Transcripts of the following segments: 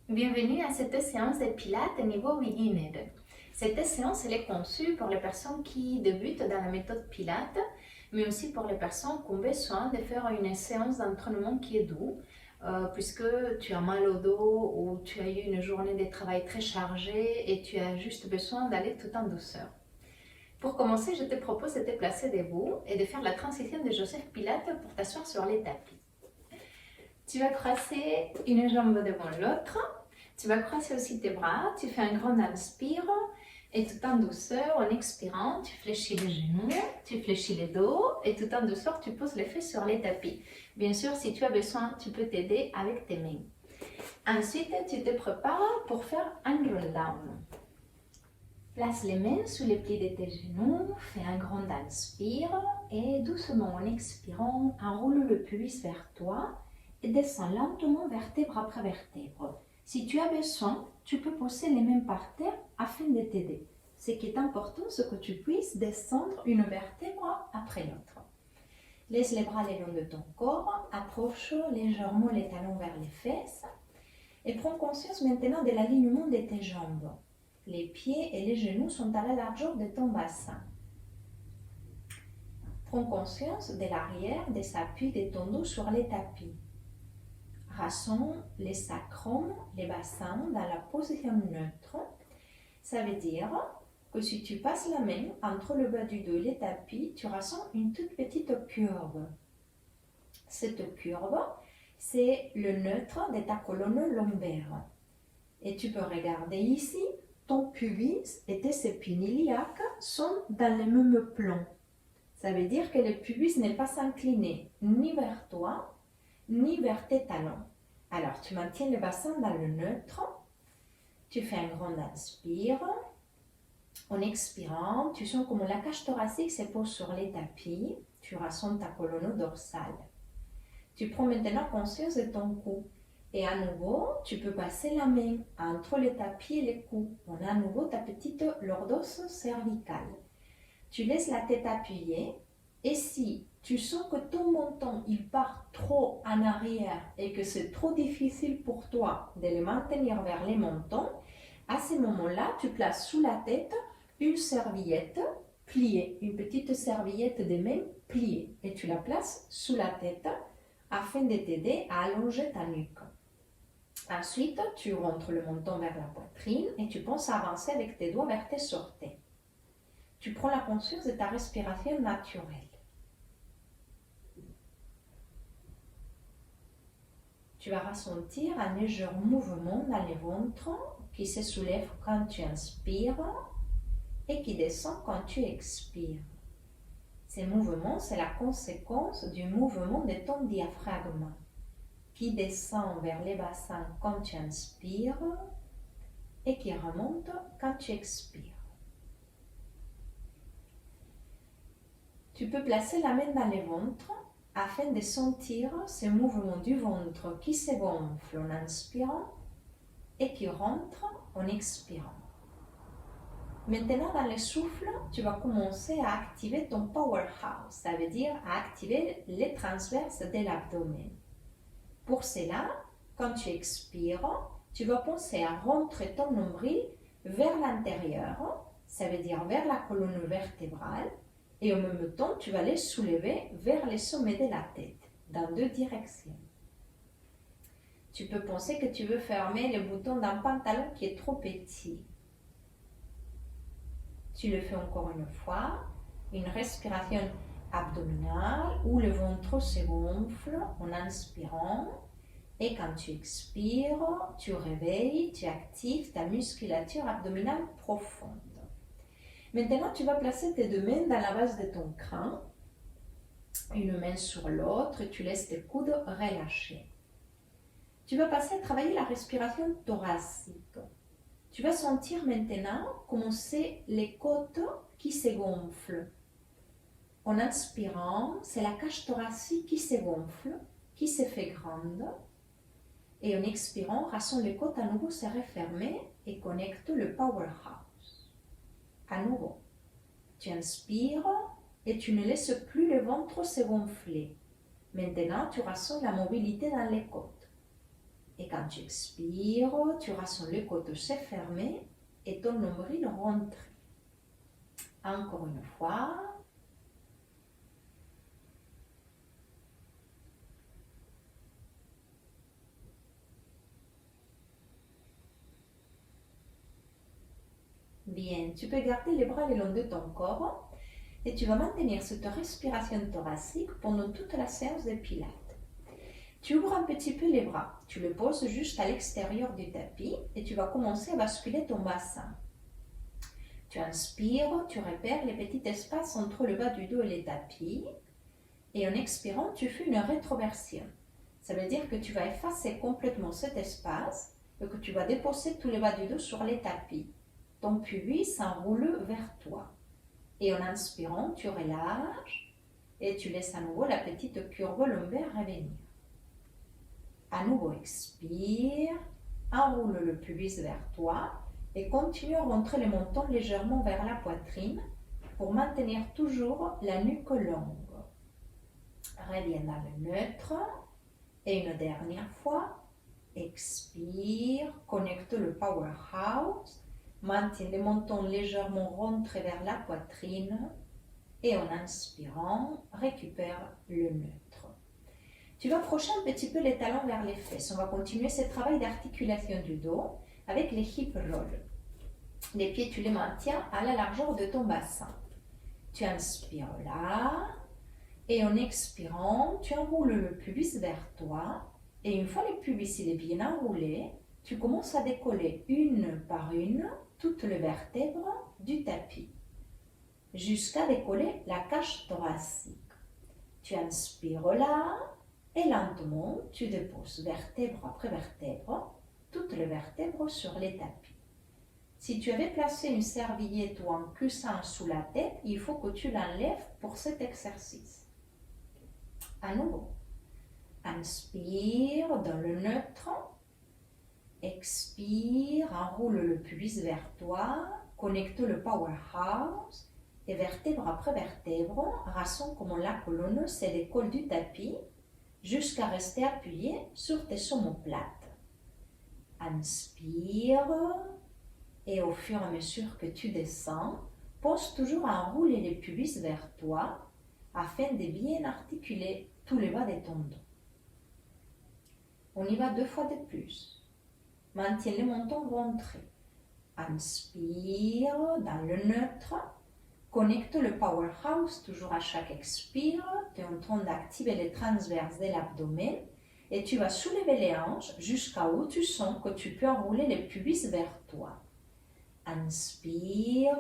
Bienvenue à cette séance de Pilates niveau beginner. Cette séance elle est conçue pour les personnes qui débutent dans la méthode Pilates, mais aussi pour les personnes qui ont besoin de faire une séance d'entraînement qui est doux, puisque tu as mal au dos ou tu as eu une journée de travail très chargée et tu as juste besoin d'aller tout en douceur. Pour commencer, je te propose de te placer debout et de faire la transition de Joseph Pilates pour t'asseoir sur les tapis. Tu vas croiser une jambe devant l'autre. Tu vas croiser aussi tes bras. Tu fais un grand inspire et tout en douceur, en expirant, tu fléchis les genoux, tu fléchis les dos et tout en douceur, tu poses les fesses sur les tapis. Bien sûr, si tu as besoin, tu peux t'aider avec tes mains. Ensuite, tu te prépares pour faire un roll down. Place les mains sous les plis de tes genoux, fais un grand inspire et doucement en expirant, enroule le pubis vers toi et descends lentement vertèbre après vertèbre. Si tu as besoin, tu peux poser les mains par terre afin de t'aider. Ce qui est important, c'est que tu puisses descendre une vertèbre après l'autre. Laisse les bras le long de ton corps, approche légèrement les talons vers les fesses et prends conscience maintenant de l'alignement de tes jambes. Les pieds et les genoux sont à la largeur de ton bassin. Prends conscience de l'arrière des appuis de ton dos sur les tapis. Rassemble les sacrums, les bassins dans la position neutre. Ça veut dire que si tu passes la main entre le bas du dos et les tapis, tu ressens une toute petite curve. Cette curve, c'est le neutre de ta colonne lombaire. Et tu peux regarder ici, ton pubis et tes épines iliaques sont dans le même plan. Ça veut dire que le pubis n'est pas incliné ni vers toi, ni vers tes talons. Alors, tu maintiens le bassin dans le neutre. Tu fais un grand inspire. En expirant, tu sens comme la cage thoracique se pose sur les tapis. Tu ressens ta colonne dorsale. Tu prends maintenant conscience de ton cou. Et à nouveau, tu peux passer la main entre le tapis et le cou. On a à nouveau ta petite lordosse cervicale. Tu laisses la tête appuyée. Et si tu sens que ton menton il part trop en arrière et que c'est trop difficile pour toi de le maintenir vers les mentons, à ce moment-là, tu places sous la tête une serviette pliée, une petite serviette de main pliée. Et tu la places sous la tête afin de t'aider à allonger ta nuque. Ensuite, tu rentres le menton vers la poitrine et tu penses à avancer avec tes doigts vers tes orteils. Tu prends la conscience de ta respiration naturelle. Tu vas ressentir un léger mouvement dans le ventre qui se soulève quand tu inspires et qui descend quand tu expires. Ces mouvements, c'est la conséquence du mouvement de ton diaphragme qui descend vers les bassins quand tu inspires et qui remonte quand tu expires. Tu peux placer la main dans le ventre afin de sentir ce mouvement du ventre qui se gonfle en inspirant et qui rentre en expirant. Maintenant, dans le souffle, tu vas commencer à activer ton powerhouse, ça veut dire à activer les transverses de l'abdomen. Pour cela, quand tu expires, tu vas penser à rentrer ton nombril vers l'intérieur, ça veut dire vers la colonne vertébrale, et en même temps, tu vas les soulever vers le sommet de la tête, dans deux directions. Tu peux penser que tu veux fermer le bouton d'un pantalon qui est trop petit. Tu le fais encore une fois, une respiration abdominale où le ventre se gonfle en inspirant. Et quand tu expires, tu réveilles, tu actives ta musculature abdominale profonde. Maintenant, tu vas placer tes deux mains dans la base de ton crâne, une main sur l'autre, et tu laisses tes coudes relâchés. Tu vas passer à travailler la respiration thoracique. Tu vas sentir maintenant comment c'est les côtes qui se gonflent. En inspirant, c'est la cage thoracique qui se gonfle, qui se fait grande. Et en expirant, rassemble les côtes à nouveau se refermer et connecte le powerhouse. À nouveau, tu inspires et tu ne laisses plus le ventre se gonfler. Maintenant, tu ressens la mobilité dans les côtes. Et quand tu expires, tu rassembles les côtes fermées et ton nombril rentre. Encore une fois. Bien, tu peux garder les bras le long de ton corps et tu vas maintenir cette respiration thoracique pendant toute la séance de pilates. Tu ouvres un petit peu les bras, tu les poses juste à l'extérieur du tapis et tu vas commencer à basculer ton bassin. Tu inspires, tu repères les petits espaces entre le bas du dos et les tapis et en expirant, tu fais une rétroversion. Ça veut dire que tu vas effacer complètement cet espace et que tu vas déposer tout le bas du dos sur les tapis. Ton pubis s'enroule vers toi. Et en inspirant, tu relâches et tu laisses à nouveau la petite curve lombaire revenir. À nouveau, expire, enroule le pubis vers toi et continue à rentrer le menton légèrement vers la poitrine pour maintenir toujours la nuque longue. Reviens dans le neutre et une dernière fois, expire, connecte le powerhouse, maintiens le menton légèrement rentré vers la poitrine et en inspirant, récupère le neutre. Tu vas approcher un petit peu les talons vers les fesses. On va continuer ce travail d'articulation du dos avec les hip rolls. Les pieds, tu les maintiens à la largeur de ton bassin. Tu inspires là et en expirant, tu enroules le pubis vers toi. Et une fois le pubis il est bien enroulé, tu commences à décoller une par une toutes les vertèbres du tapis jusqu'à décoller la cage thoracique. Tu inspires là et lentement, tu déposes vertèbre après vertèbre, toutes les vertèbres sur les tapis. Si tu avais placé une serviette ou un coussin sous la tête, il faut que tu l'enlèves pour cet exercice. À nouveau, inspire dans le neutre, expire, enroule le pubis vers toi, connecte le powerhouse et vertèbre après vertèbre, rassemble comme la colonne se décolle du tapis jusqu'à rester appuyé sur tes omoplates. Inspire et au fur et à mesure que tu descends, pose toujours à enrouler les pubis vers toi afin de bien articuler tous les bas de ton dos. On y va 2 fois de plus. Maintiens le menton rentré. Inspire dans le neutre. Connecte le powerhouse toujours à chaque expire. Tu es en train d'activer les transverses de l'abdomen et tu vas soulever les hanches jusqu'à où tu sens que tu peux enrouler les pubis vers toi. Inspire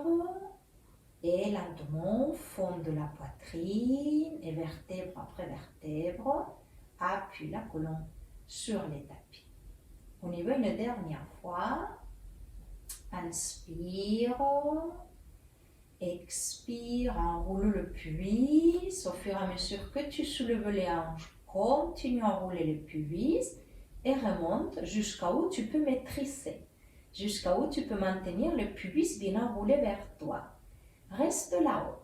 et lentement fond de la poitrine et vertèbre après vertèbre, appuie la colonne sur les tapis. On y va une dernière fois. Inspire. Expire, enroule le pubis. Au fur et à mesure que tu soulèves les hanches, continue à enrouler le pubis et remonte jusqu'à où tu peux maîtriser, jusqu'à où tu peux maintenir le pubis bien enroulé vers toi. Reste là-haut.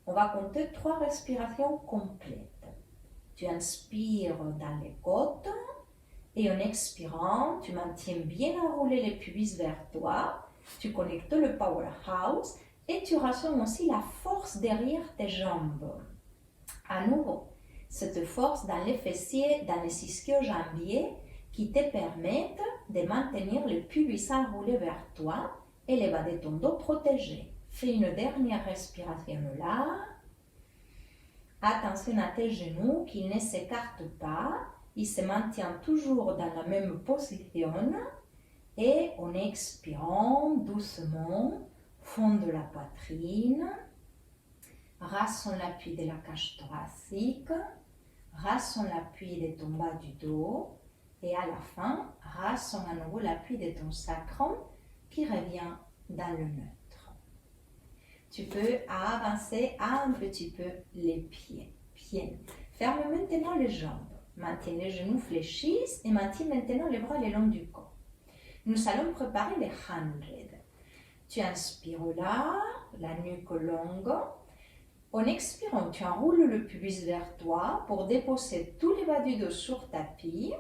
On va compter 3 respirations complètes. Tu inspires dans les côtes et en expirant, tu maintiens bien enroulé le pubis vers toi. Tu connectes le powerhouse et tu rassembles aussi la force derrière tes jambes. À nouveau, cette force dans les fessiers, dans les ischio-jambiers qui te permettent de maintenir le pubis enroulé vers toi et les bas de ton dos protégés. Fais une dernière respiration là. Attention à tes genoux qui ne s'écartent pas. Ils se maintiennent toujours dans la même position. Et en expirant doucement, fond de la poitrine, rassemble l'appui de la cage thoracique, rassemble l'appui de ton bas du dos et à la fin, rassemble à nouveau l'appui de ton sacrum qui revient dans le neutre. Tu peux avancer un petit peu les pieds. Ferme maintenant les jambes. Maintiens les genoux fléchis et maintiens maintenant les bras le long du corps. Nous allons préparer les 100. Tu inspires là, la nuque longue. En expirant, tu enroules le pubis vers toi pour déposer tous les bas du dos sur tapis.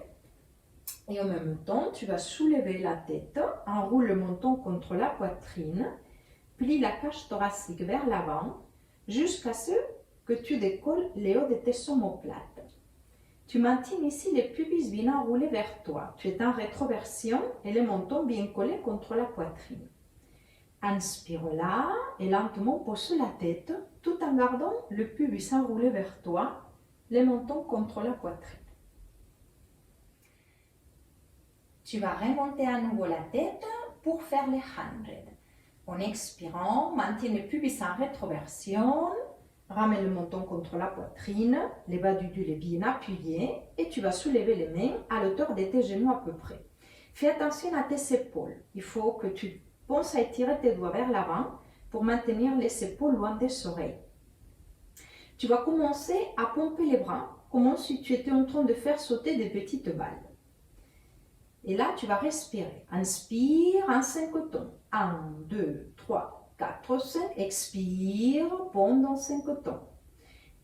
Et en même temps, tu vas soulever la tête, enroule le menton contre la poitrine, plie la cage thoracique vers l'avant, jusqu'à ce que tu décolles les hauts de tes omoplates. Tu maintiens ici les pubis bien enroulés vers toi. Tu es en rétroversion et le menton bien collé contre la poitrine. Inspire là et lentement pose la tête tout en gardant le pubis enroulé vers toi, le menton contre la poitrine. Tu vas remonter à nouveau la tête pour faire les 100. En expirant, maintiens le pubis en rétroversion, ramène le menton contre la poitrine, les bas du dos bien appuyés et tu vas soulever les mains à l'auteur de tes genoux à peu près. Fais attention à tes épaules. Il faut que tu penses à étirer tes doigts vers l'avant pour maintenir les épaules loin des oreilles. Tu vas commencer à pomper les bras comme si tu étais en train de faire sauter des petites balles. Et là, tu vas respirer. Inspire en 5 temps. 1, 2, 3, 4, 5. Expire pendant 5 temps.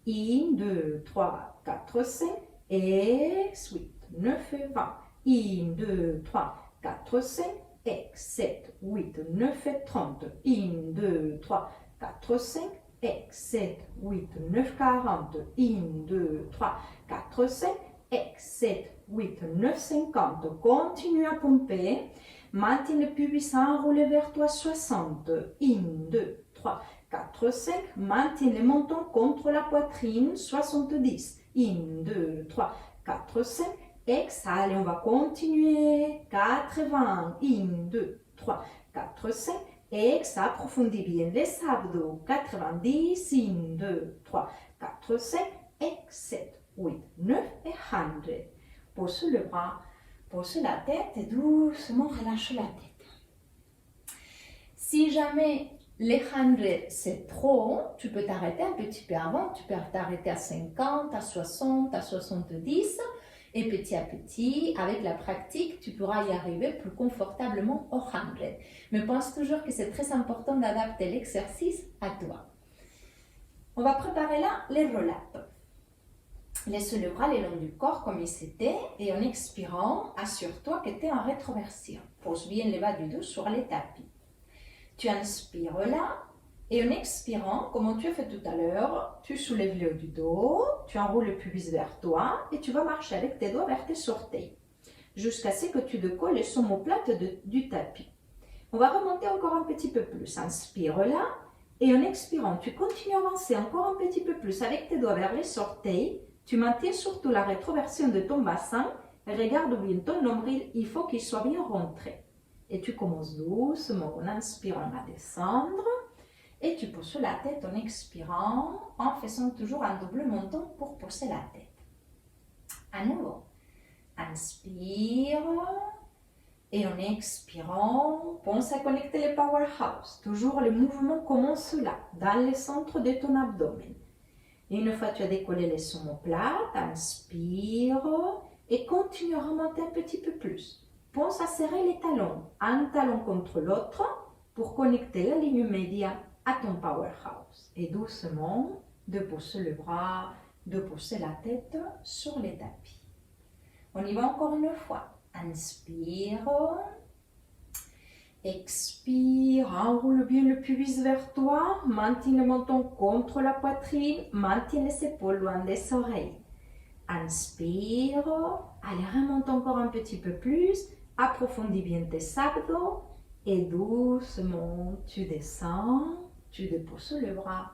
1, 2, 3, 4, 5. Ex, 8, 9 et 20. 1, 2, 3, 4, 5. Ex, 7, 8, 9 et 30. 1, 2, 3, 4, 5. Ex, 7, 8, 9, 40. 1, 2, 3, 4, 5. Ex, 7, 8, 9, 50. Continue à pomper. Maintiens le pubis enroulé vers toi 60. 1, 2, 3, 4, 5. Maintiens le menton contre la poitrine 70. 1, 2, 3, 4, 5. Exhale, on va continuer. 80. 1, 2, 3, 4, 5. Exhale, approfondis bien les abdos. 90. 1, 2, 3, 4, 5. Ex, 7. 8, 9 et 100. Pose le bras, pose la tête et doucement relâche la tête. Si jamais les 100 c'est trop, tu peux t'arrêter un petit peu avant. Tu peux t'arrêter à 50, à 60, à 70. Et petit à petit, avec la pratique, tu pourras y arriver plus confortablement aux 100. Mais pense toujours que c'est très important d'adapter l'exercice à toi. On va préparer là les roll-ups. Laisse le bras le long du corps comme il s'était et en expirant, assure-toi que tu es en rétroversion. Pose bien les bas du dos sur les tapis. Tu inspires là et en expirant, comme tu as fait tout à l'heure, tu soulèves le haut du dos, tu enroules le pubis vers toi et tu vas marcher avec tes doigts vers tes orteils jusqu'à ce que tu décolles les omoplates du tapis. On va remonter encore un petit peu plus. Inspire là et en expirant, tu continues à avancer encore un petit peu plus avec tes doigts vers les orteils. Tu maintiens surtout la rétroversion de ton bassin et regarde bien ton nombril, il faut qu'il soit bien rentré. Et tu commences doucement en inspirant à descendre et tu poses la tête en expirant en faisant toujours un double menton pour poser la tête. À nouveau, inspire et en expirant, pense à connecter les powerhouse. Toujours le mouvement commence là, dans le centre de ton abdomen. Et une fois que tu as décollé les omoplates, inspire et continue à remonter un petit peu plus. Pense à serrer les talons, un talon contre l'autre pour connecter la ligne médiane à ton powerhouse. Et doucement, de pousser le bras, de pousser la tête sur les tapis. On y va encore une fois. Inspire. Expire, enroule bien le pubis vers toi, maintiens le menton contre la poitrine, maintiens les épaules loin des oreilles. Inspire, allez, remonte encore un petit peu plus, approfondis bien tes abdos et doucement tu descends, tu déposes le bras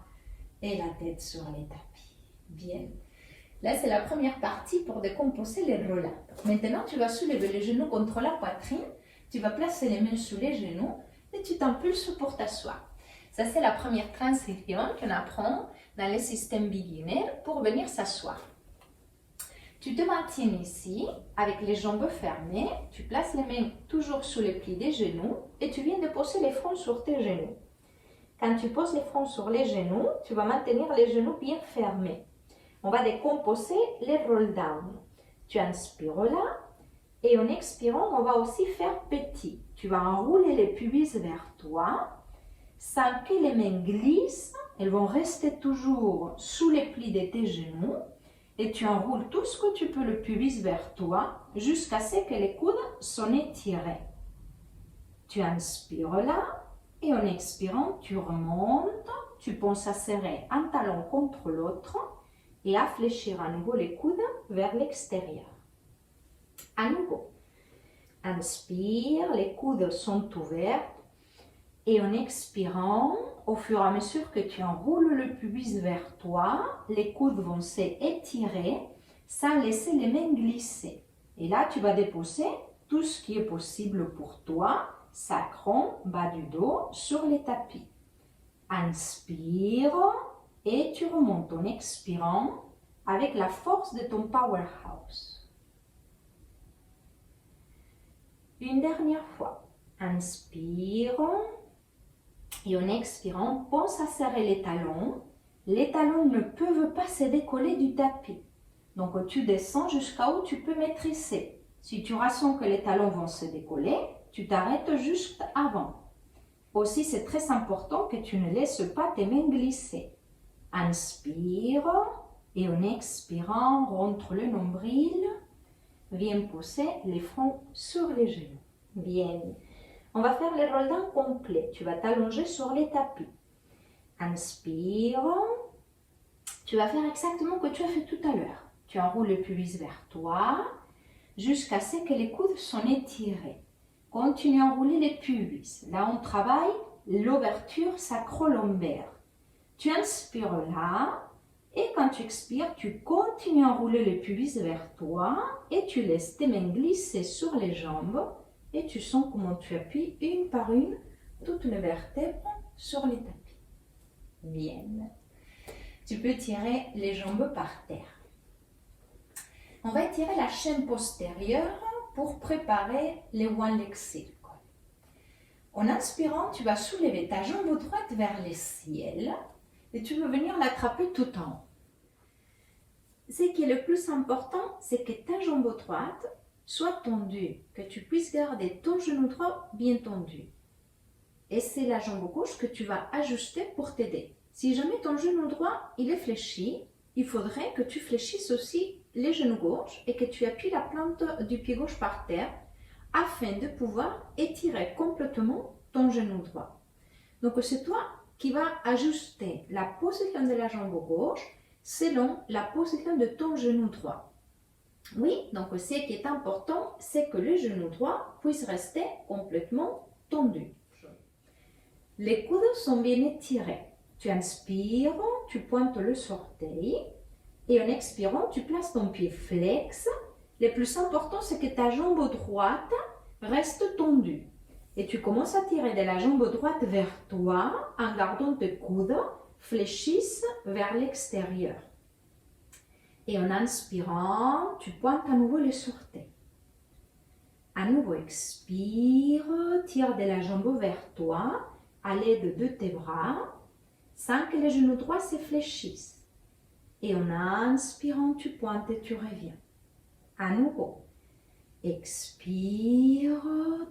et la tête sur les tapis. Bien. Là, c'est la première partie pour décomposer les roll-ups. Maintenant, tu vas soulever les genoux contre la poitrine. Tu vas placer les mains sous les genoux et tu t'impulses pour t'asseoir. Ça, c'est la première transition qu'on apprend dans le système beginner pour venir s'asseoir. Tu te maintiens ici avec les jambes fermées. Tu places les mains toujours sous les plis des genoux et tu viens de poser les fronts sur tes genoux. Quand tu poses les fronts sur les genoux, tu vas maintenir les genoux bien fermés. On va décomposer les roll-down. Tu inspires là. Et en expirant, on va aussi faire petit. Tu vas enrouler les pubis vers toi, sans que les mains glissent. Elles vont rester toujours sous les plis de tes genoux. et tu enroules tout ce que tu peux le pubis vers toi jusqu'à ce que les coudes soient étirés. Tu inspires là et en expirant, tu remontes, tu penses à serrer un talon contre l'autre et à fléchir à nouveau les coudes vers l'extérieur. À nouveau, inspire, les coudes sont ouverts et en expirant, au fur et à mesure que tu enroules le pubis vers toi, les coudes vont s'étirer sans laisser les mains glisser. Et là, tu vas déposer tout ce qui est possible pour toi, sacrum, bas du dos, sur les tapis. Inspire et tu remontes en expirant avec la force de ton powerhouse. Une dernière fois. Inspire et en expirant, pense à serrer les talons. Les talons ne peuvent pas se décoller du tapis. Donc tu descends jusqu'à où tu peux maîtriser. Si tu ressens que les talons vont se décoller, tu t'arrêtes juste avant. Aussi, c'est très important que tu ne laisses pas tes mains glisser. Inspire et en expirant, rentre le nombril. Viens poser les fronts sur les genoux. Bien. On va faire le roll down complet. Tu vas t'allonger sur les tapis. Inspire. Tu vas faire exactement ce que tu as fait tout à l'heure. Tu enroules le pubis vers toi jusqu'à ce que les coudes soient étirés. Continue à enrouler les pubis. Là, on travaille l'ouverture sacro-lombaire. Tu inspires là et quand tu expires, tu continues à enrouler les pubis vers toi et tu laisses tes mains glisser sur les jambes et tu sens comment tu appuies une par une toutes les vertèbres sur les tapis. Bien. Tu peux tirer les jambes par terre. On va étirer la chaîne postérieure pour préparer les one leg circle. En inspirant, tu vas soulever ta jambe droite vers le ciel et tu veux venir l'attraper tout en haut. Ce qui est le plus important, c'est que ta jambe droite soit tendue, que tu puisses garder ton genou droit bien tendu. Et c'est la jambe gauche que tu vas ajuster pour t'aider. Si jamais ton genou droit il est fléchi, il faudrait que tu fléchisses aussi les genoux gauche et que tu appuies la plante du pied gauche par terre afin de pouvoir étirer complètement ton genou droit. Donc c'est toi qui vas ajuster la position de la jambe gauche selon la position de ton genou droit. Oui, donc ce qui est important, c'est que le genou droit puisse rester complètement tendu. Les coudes sont bien étirés. Tu inspires, tu pointes le orteil et en expirant, tu places ton pied flex. Le plus important, c'est que ta jambe droite reste tendue. Et tu commences à tirer de la jambe droite vers toi en gardant tes coudes fléchissent vers l'extérieur. Et en inspirant, tu pointes à nouveau les orteils. À nouveau, expire, tire de la jambe vers toi à l'aide de tes bras sans que les genoux droits se fléchissent. Et en inspirant, tu pointes et tu reviens. À nouveau. Expire,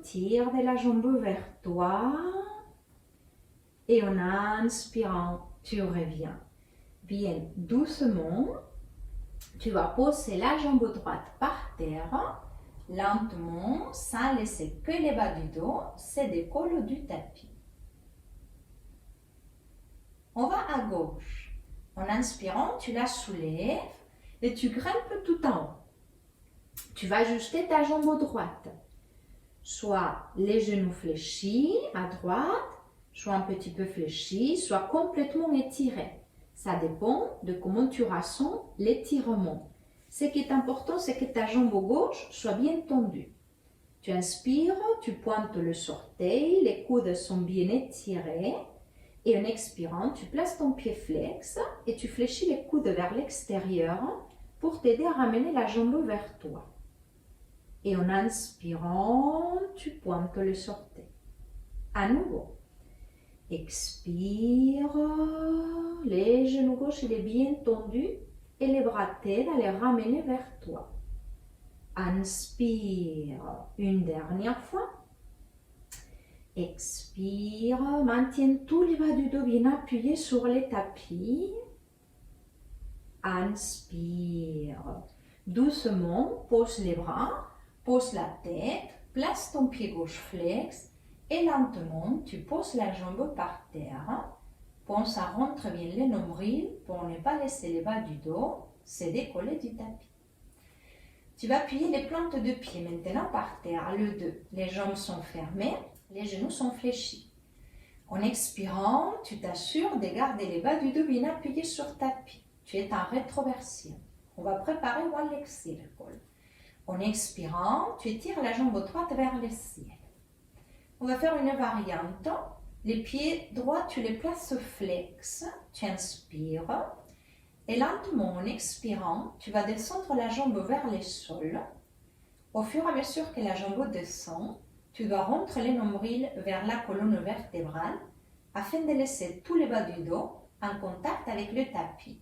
tire de la jambe vers toi. Et en inspirant, tu reviens. Bien, doucement, tu vas poser la jambe droite par terre, lentement, sans laisser que les bas du dos se décollent du tapis. On va à gauche. En inspirant, tu la soulèves et tu grimpes tout en haut. Tu vas ajuster ta jambe droite. Soit les genoux fléchis à droite, soit un petit peu fléchis, soit complètement étirés. Ça dépend de comment tu ressens l'étirement. Ce qui est important, c'est que ta jambe gauche soit bien tendue. Tu inspires, tu pointes le orteil, les coudes sont bien étirés. Et en expirant, tu places ton pied flex et tu fléchis les coudes vers l'extérieur pour t'aider à ramener la jambe vers toi. Et en inspirant, tu pointes le orteil. À nouveau. Expire, les genoux gauche il est bien tendu et les bras t'aident à les ramener vers toi. Inspire une dernière fois. Expire, maintiens tous les bas du dos bien appuyés sur les tapis. Inspire. Doucement, pose les bras, pose la tête, place ton pied gauche flex et lentement, tu poses la jambe par terre. Pense à rentrer bien le nombril pour ne pas laisser les bas du dos se décoller du tapis. Tu vas appuyer les plantes de pied maintenant par terre, le 2. Les jambes sont fermées, les genoux sont fléchis. En expirant, tu t'assures de garder les bas du dos bien appuyés sur tapis. Tu es en rétroversion. On va préparer One Circle. En expirant, tu étires la jambe droite vers le ciel. On va faire une variante. Les pieds droits, tu les places flex. Tu inspires. Et lentement, en expirant, tu vas descendre la jambe vers le sol. Au fur et à mesure que la jambe descend, tu dois rentrer le nombril vers la colonne vertébrale afin de laisser tous les bas du dos en contact avec le tapis.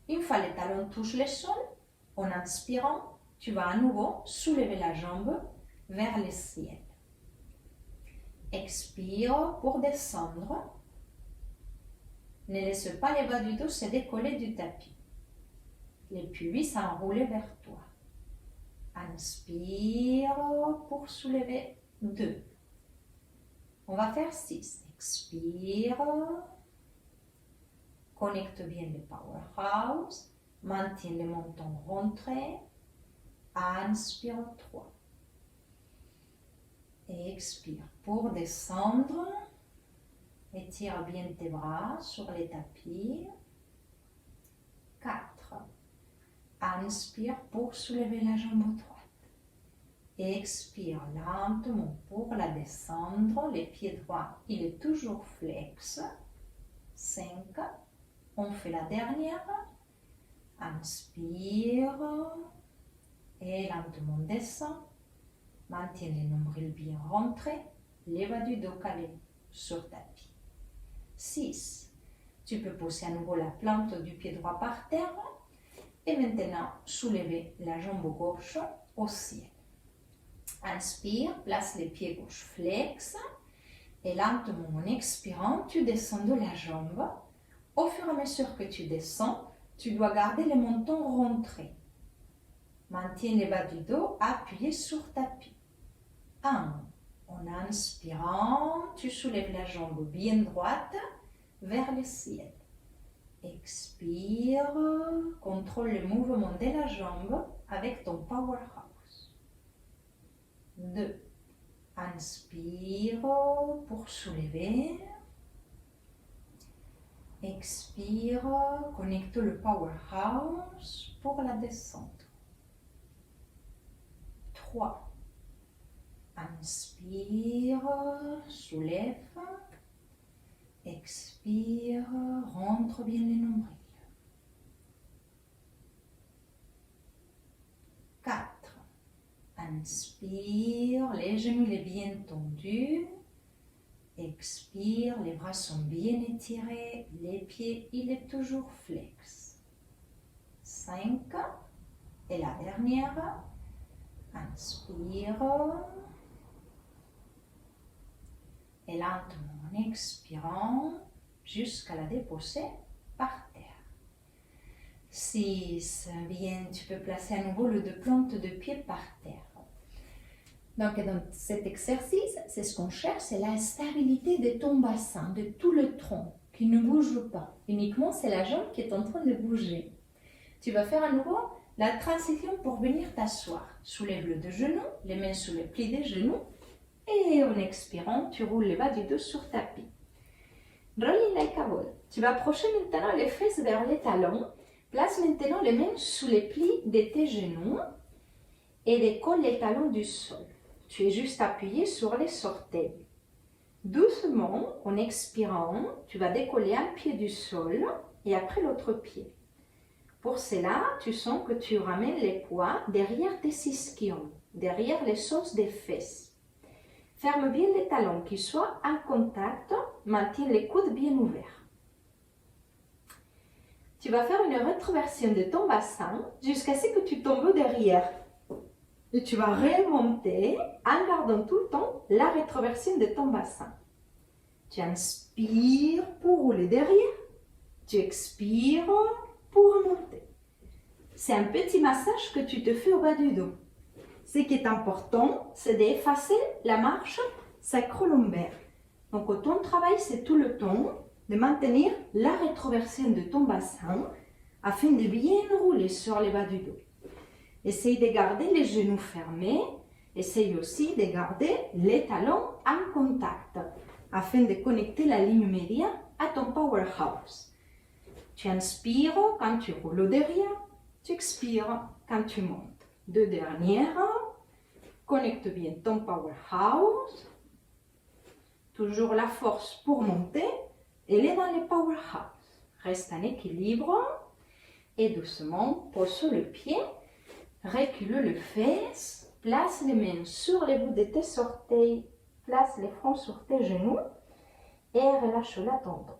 Une fois les talons touchent le sol, en inspirant, tu vas à nouveau soulever la jambe vers le ciel. Expire pour descendre. Ne laisse pas les bas du dos se décoller du tapis. Les puis s'enrouler vers toi. Inspire pour soulever 2. On va faire 6. Expire. Connecte bien le powerhouse. Maintiens le menton rentré. Inspire 3. Et expire pour descendre. Étire bien tes bras sur les tapis. 4. Inspire pour soulever la jambe droite. Expire lentement pour la descendre. Les pieds droits, il est toujours flex. 5. On fait la dernière. Inspire. Et lentement descend. Maintiens les nombrils bien rentrés. Les bas du dos calés sur tapis. 6. Tu peux poser à nouveau la plante du pied droit par terre. Et maintenant, soulever la jambe gauche au ciel. Inspire, place les pieds gauche flex. Et lentement, en expirant, tu descends de la jambe. Au fur et à mesure que tu descends, tu dois garder le menton rentré. Maintiens les bas du dos appuyés sur tapis. 1. En inspirant, tu soulèves la jambe bien droite vers le ciel. Expire, contrôle le mouvement de la jambe avec ton powerhouse. 2. Inspire pour soulever. Expire, connecte le powerhouse pour la descente. 3. Inspire, soulève. Expire, rentre bien les nombrils. 4. Inspire, les genoux les bien tendus. Expire, les bras sont bien étirés, les pieds, il est toujours flex. 5. Et la dernière. Inspire. Et lentement, en expirant, jusqu'à la déposer par terre. 6. Bien, tu peux placer à nouveau les 2 plantes de pied par terre. Donc, dans cet exercice, c'est ce qu'on cherche, c'est la stabilité de ton bassin, de tout le tronc, qui ne bouge pas. Uniquement, c'est la jambe qui est en train de bouger. Tu vas faire à nouveau la transition pour venir t'asseoir. Soulève le 2 genoux, les mains sous les plis des genoux. Et en expirant, tu roules les bas du dos sur tapis. Rolling like a ball. Tu vas approcher maintenant les fesses vers les talons. Place maintenant les mains sous les plis de tes genoux et décolle les talons du sol. Tu es juste appuyé sur les orteils. Doucement, en expirant, tu vas décoller un pied du sol et après l'autre pied. Pour cela, tu sens que tu ramènes les poids derrière tes ischions, derrière les os des fesses. Ferme bien les talons, qu'ils soient en contact, maintiens les coudes bien ouverts. Tu vas faire une rétroversion de ton bassin jusqu'à ce que tu tombes derrière. Et tu vas remonter en gardant tout le temps la rétroversion de ton bassin. Tu inspires pour rouler derrière. Tu expires pour remonter. c'est un petit massage que tu te fais au bas du dos. Ce qui est important, c'est d'effacer la marche sacro-lombaire. Donc, ton travail, c'est tout le temps de maintenir la rétroversion de ton bassin afin de bien rouler sur les bas du dos. Essaye de garder les genoux fermés. Essaye aussi de garder les talons en contact afin de connecter la ligne médiane à ton powerhouse. Tu inspires quand tu roules derrière. Tu expires quand tu montes. Deux dernières. Connecte bien ton powerhouse. Toujours la force pour monter. Elle est dans le powerhouse. Reste en équilibre. Et doucement, pose sur le pied. Recule le fesse. Place les mains sur les bouts de tes orteils. Place les fronts sur tes genoux. Et relâche la tendon.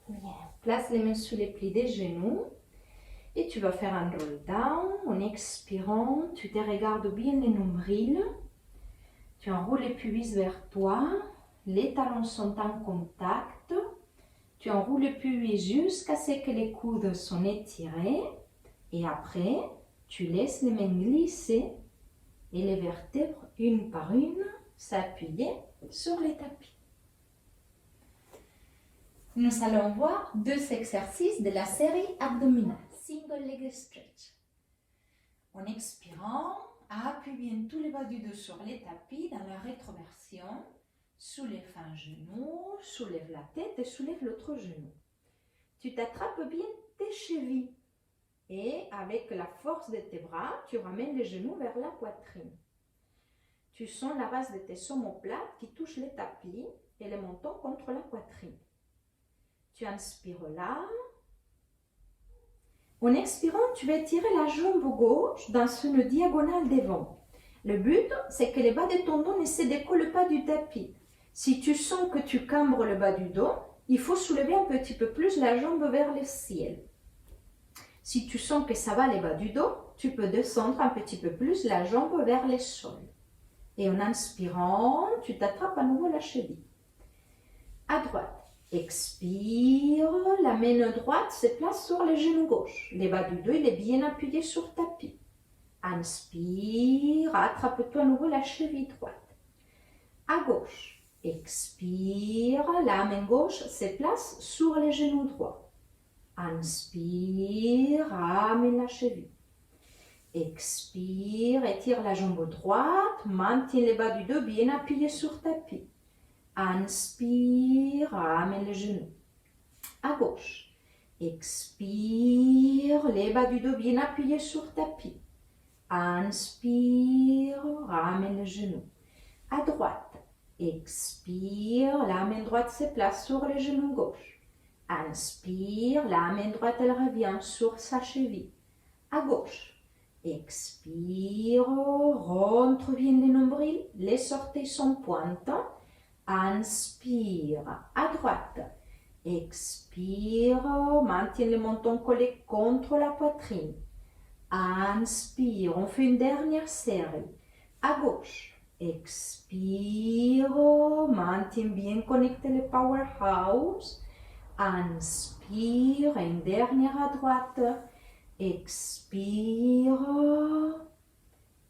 Bien. Place les mains sous les plis des genoux. Et tu vas faire un roll down. En expirant, tu te regardes bien les nombrils. Tu enroules les pubis vers toi. Les talons sont en contact. Tu enroules les pubis jusqu'à ce que les coudes sont étirés. Et après, tu laisses les mains glisser et les vertèbres, une par une, s'appuyer sur les tapis. Nous allons voir 2 exercices de la série abdominale. Single leg stretch. En expirant, appuie bien tous les bas du dos sur les tapis dans la rétroversion. Soulève un genou, soulève la tête et soulève l'autre genou. Tu t'attrapes bien tes chevilles. Et avec la force de tes bras, tu ramènes les genoux vers la poitrine. Tu sens la base de tes omoplates qui touchent les tapis et les mentons contre la poitrine. Tu inspires là. En expirant, tu vas étirer la jambe gauche dans une diagonale devant. Le but, c'est que les bas de ton dos ne se décollent pas du tapis. Si tu sens que tu cambres le bas du dos, il faut soulever un petit peu plus la jambe vers le ciel. Si tu sens que ça va les bas du dos, tu peux descendre un petit peu plus la jambe vers le sol. Et en inspirant, tu t'attrapes à nouveau la cheville. À droite. Expire, la main droite se place sur le genou gauche. Le bas du dos, il est bien appuyé sur le tapis. Inspire, attrape-toi à nouveau la cheville droite. À gauche, expire, la main gauche se place sur le genou droit. Inspire, ramène la cheville. Expire, étire la jambe droite, maintiens le bas du dos bien appuyé sur le tapis. Inspire, ramène le genou. À gauche. Expire, les bas du dos bien appuyés sur le tapis. Inspire, ramène le genou. À droite. Expire, la main droite se place sur le genou gauche. Inspire, la main droite elle revient sur sa cheville. À gauche. Expire, rentre bien les nombrils, les orteils sont pointants. Inspire, à droite. Expire, maintiens le menton collé contre la poitrine. Inspire, on fait une dernière série. À gauche. Expire, maintiens bien connecté le powerhouse. Inspire, une dernière à droite. Expire.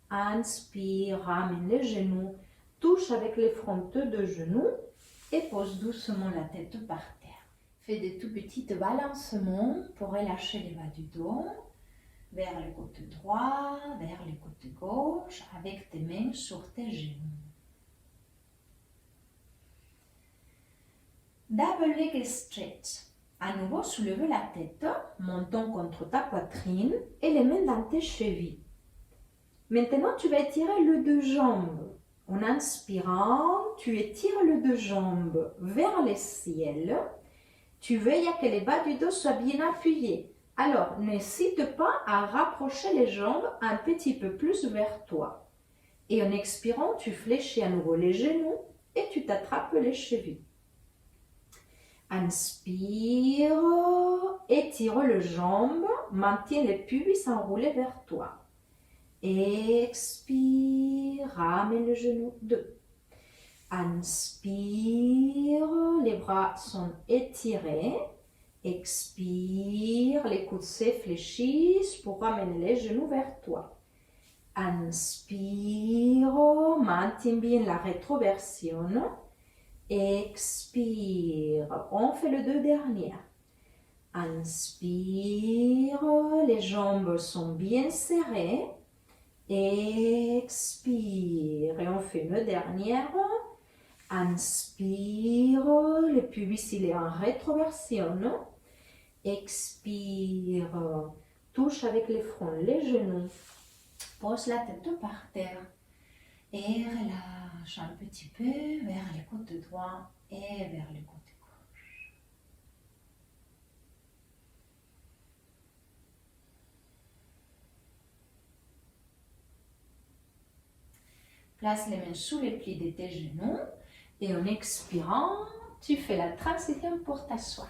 Inspire, ramène les genoux. Touche avec les frontaux de genoux et pose doucement la tête par terre. Fais des tout petits balancements pour relâcher les bas du dos vers le côté droit, vers le côté gauche avec tes mains sur tes genoux. Double leg stretch. À nouveau, soulève la tête, menton contre ta poitrine et les mains dans tes chevilles. Maintenant, tu vas étirer le deux jambes. En inspirant, tu étires le deux jambes vers le ciel. Tu veilles à que les bas du dos soient bien appuyés. Alors, n'hésite pas à rapprocher les jambes un petit peu plus vers toi. Et en expirant, tu fléchis à nouveau les genoux et tu t'attrapes les chevilles. Inspire, étire les jambes, maintiens les pubis enroulés vers toi. Expire, ramène le genou 2. Inspire, les bras sont étirés. Expire, les coudes s'effléchissent pour ramener les genoux vers toi. Inspire, maintiens bien la rétroversion. Expire, on fait les deux dernières. Inspire, les jambes sont bien serrées. Expire, et on fait une dernière. Inspire, le pubis il est en rétroversion. Expire, touche avec les fronts les genoux. Pose la tête par terre et relâche un petit peu vers le côté droit et vers le côté gauche. Place les mains sous les plis de tes genoux et en expirant, tu fais la transition pour t'asseoir.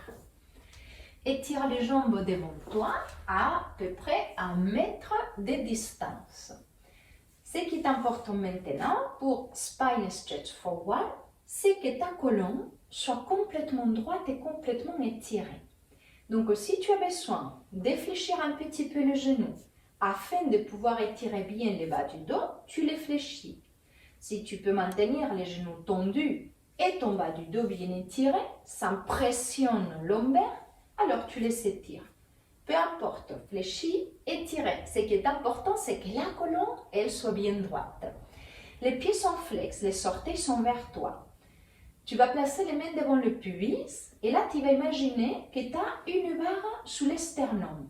Étire les jambes devant toi à peu près 1 mètre de distance. Ce qui est important maintenant pour Spine Stretch Forward, c'est que ta colonne soit complètement droite et complètement étirée. Donc si tu as besoin de fléchir un petit peu le genou afin de pouvoir étirer bien le bas du dos, tu les fléchis. Si tu peux maintenir les genoux tendus et ton bas du dos bien étiré, sans pression lombaire, alors tu les étires. Peu importe, fléchis, étiré. Ce qui est important, c'est que la colonne, elle soit bien droite. Les pieds sont flex, les orteils sont vers toi. Tu vas placer les mains devant le pubis et là, tu vas imaginer que tu as une barre sous le sternum.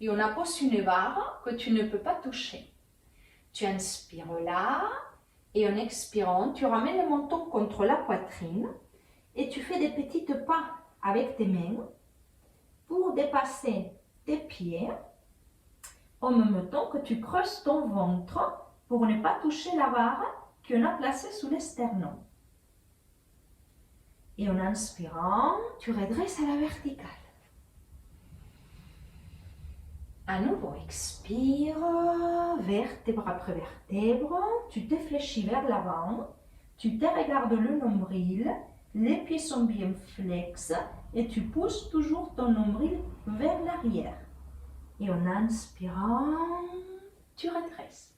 Et on appose une barre que tu ne peux pas toucher. Tu inspires là et en expirant, tu ramènes le menton contre la poitrine et tu fais des petits pas avec tes mains pour dépasser tes pieds en même temps que tu creuses ton ventre pour ne pas toucher la barre qu'on a placée sous le sternum. Et en inspirant, tu redresses à la verticale. À nouveau, expire, vertèbre après vertèbre, tu te fléchis vers l'avant, tu te regardes le nombril, les pieds sont bien flex et tu pousses toujours ton nombril vers l'arrière. Et en inspirant, tu redresses.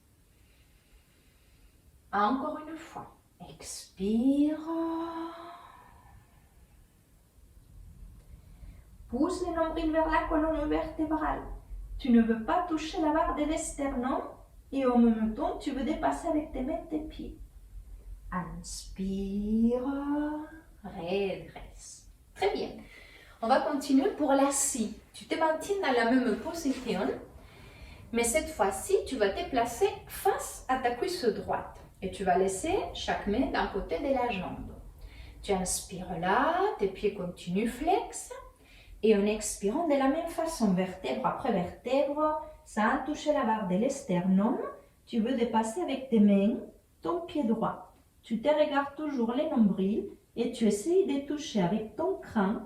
Encore une fois, expire. Pousse le nombril vers la colonne vertébrale. Tu ne veux pas toucher la barre de l'esternum et en même temps, tu veux dépasser avec tes mains tes pieds. Inspire, redresse. Très bien. On va continuer pour la scie. Tu te maintiens dans la même position, mais cette fois-ci, tu vas te placer face à ta cuisse droite et tu vas laisser chaque main d'un côté de la jambe. Tu inspires là, tes pieds continuent flex et en expirant de la même façon, vertèbre après vertèbre, sans toucher la barre de l'esternum, tu veux dépasser avec tes mains ton pied droit. Tu te regardes toujours les nombrils et tu essayes de toucher avec ton crâne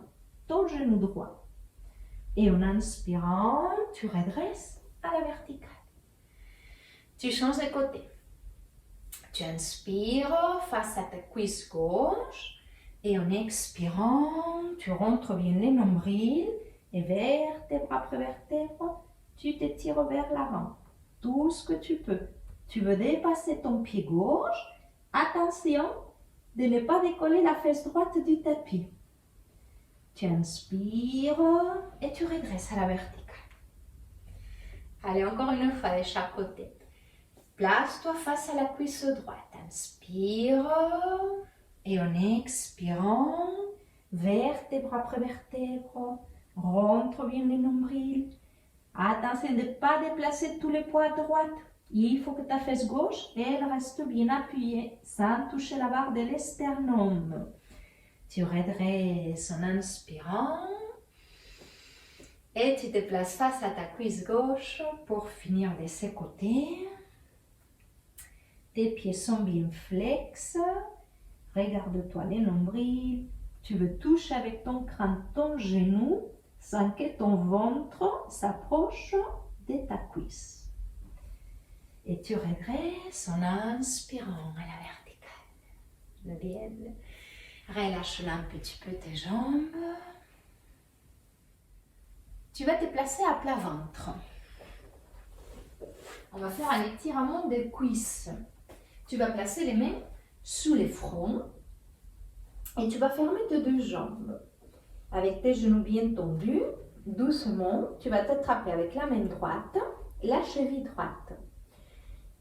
ton genou droit. Et en inspirant, tu redresses à la verticale. Tu changes de côté. Tu inspires face à ta cuisse gauche et en expirant, tu rentres bien les nombrils et vertèbre après vertèbre, tu t'étires vers l'avant. Tout ce que tu peux. Tu veux dépasser ton pied gauche. Attention de ne pas décoller la fesse droite du tapis. Tu inspires et tu redresses à la verticale. Allez, encore une fois de chaque côté. Place-toi face à la cuisse droite. Inspire et en expirant, vertèbre après vertèbre, rentre bien les nombrils. Attention de ne pas déplacer tous les poids à droite. Il faut que ta fesse gauche elle reste bien appuyée sans toucher la barre de l'esternum. Tu redresses en inspirant et tu te places face à ta cuisse gauche pour finir de ce côté. Tes pieds sont bien flex. Regarde-toi les nombrils. Tu veux toucher avec ton crâne ton genou sans que ton ventre s'approche de ta cuisse. Et tu redresses en inspirant à la verticale. Bien. Relâche un petit peu tes jambes. Tu vas te placer à plat ventre. On va faire un étirement des cuisses. Tu vas placer les mains sous les fronts et tu vas fermer tes deux jambes. Avec tes genoux bien tendus, doucement, tu vas t'attraper avec la main droite, la cheville droite.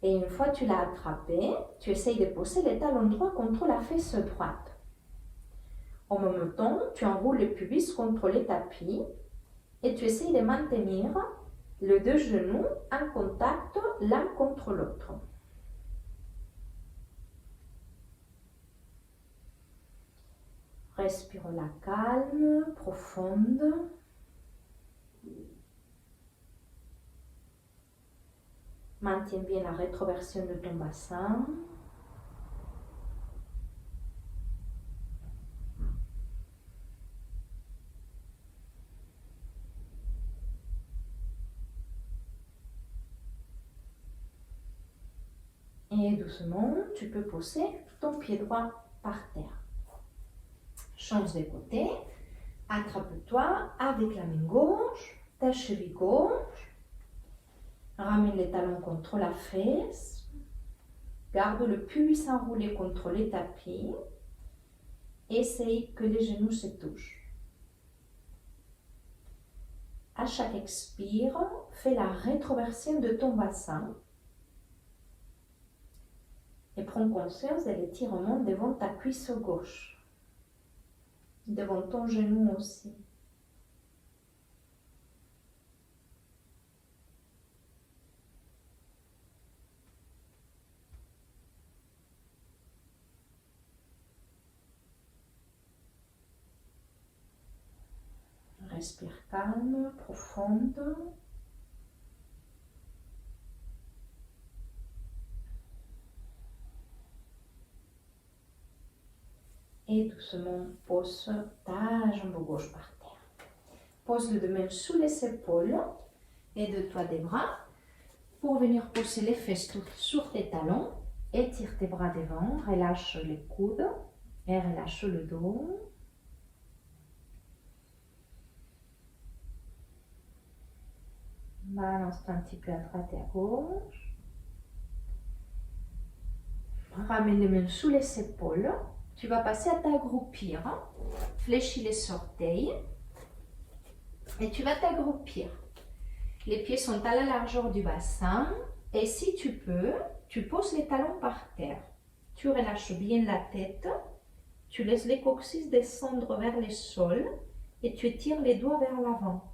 Et une fois que tu l'as attrapé, tu essayes de poser les talons droits contre la fesse droite. En même temps, tu enroules les pubis contre les tapis et tu essayes de maintenir les deux genoux en contact l'un contre l'autre. Respire la calme, profonde. Maintiens bien la rétroversion de ton bassin. Et doucement, tu peux poser ton pied droit par terre. Change de côté. Attrape-toi avec la main gauche, ta cheville gauche. Ramène les talons contre la fesse. Garde le pubis enroulé contre les tapis. Essaye que les genoux se touchent. À chaque expire, fais la rétroversion de ton bassin. Et prends conscience de l'étirement devant ta cuisse gauche. Devant ton genou aussi. Respire calme, profonde. Et doucement, pose ta jambe gauche par terre. Pose les deux mains sous les épaules. Aide-toi des bras pour venir poser les fesses sur tes talons. Étire tes bras devant, relâche les coudes et relâche le dos. Balance-toi un petit peu à droite et à gauche. Ramène les mains sous les épaules. Tu vas passer à t'agroupir. Fléchis les orteils. Et tu vas t'agroupir. Les pieds sont à la largeur du bassin. Et si tu peux, tu poses les talons par terre. Tu relâches bien la tête. Tu laisses les coccyx descendre vers le sol. Et tu étires les doigts vers l'avant.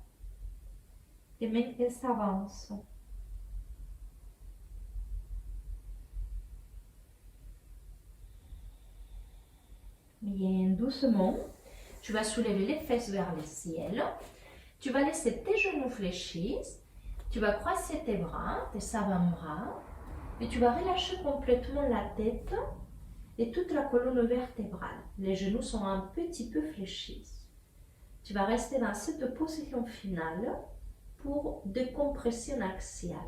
Les mains, elles s'avancent. Bien doucement, tu vas soulever les fesses vers le ciel. Tu vas laisser tes genoux fléchis. Tu vas croiser tes bras, tes avant-bras. Et tu vas relâcher complètement la tête et toute la colonne vertébrale. Les genoux sont un petit peu fléchis. Tu vas rester dans cette position finale pour décompression axiale.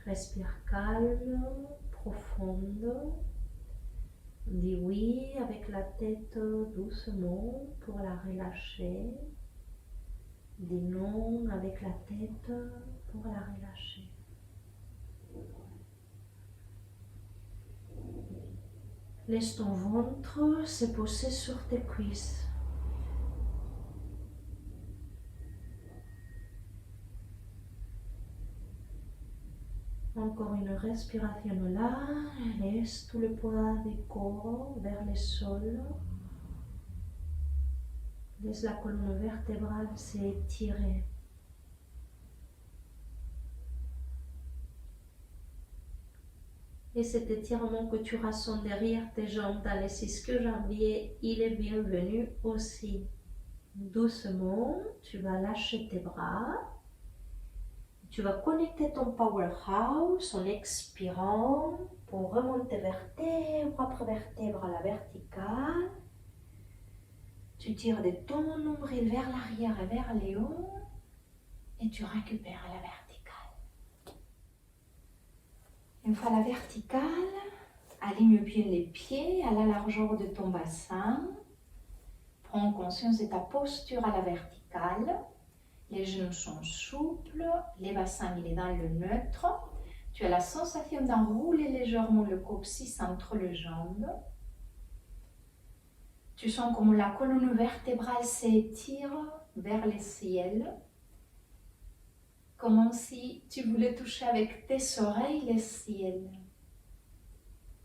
Respire calme, profonde. Dis oui avec la tête doucement pour la relâcher. Dis non avec la tête pour la relâcher. Laisse ton ventre se poser sur tes cuisses. Encore une respiration là. Laisse tout le poids du corps vers le sol. Laisse la colonne vertébrale s'étirer. Et cet étirement que tu ressens derrière tes jambes dans les ischio-jambiers, il est bienvenu aussi. Doucement, tu vas lâcher tes bras. Tu vas connecter ton powerhouse en expirant pour remonter vertèbre après vertèbre à la verticale. Tu tires de ton nombril vers l'arrière et vers les hauts et tu récupères la verticale. Une fois la verticale, aligne bien les pieds à la largeur de ton bassin. Prends conscience de ta posture à la verticale. Les genoux sont souples, les bassins il est dans le neutre. Tu as la sensation d'enrouler légèrement le coccyx entre les jambes. Tu sens comme la colonne vertébrale s'étire vers le ciel. Comme si tu voulais toucher avec tes oreilles le ciel.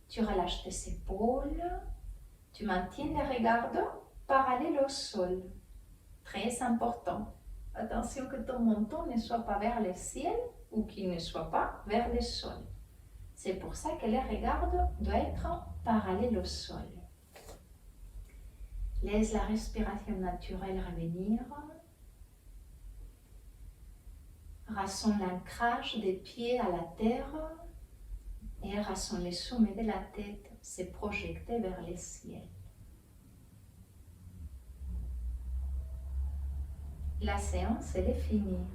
Tu relâches tes épaules. Tu maintiens les regards parallèles au sol. Très important. Attention que ton menton ne soit pas vers le ciel ou qu'il ne soit pas vers le sol. C'est pour ça que les regards doivent être parallèles au sol. Laisse la respiration naturelle revenir. Ressens l'ancrage des pieds à la terre et ressens le sommet de la tête se projeter vers le ciel. La séance, elle est finie.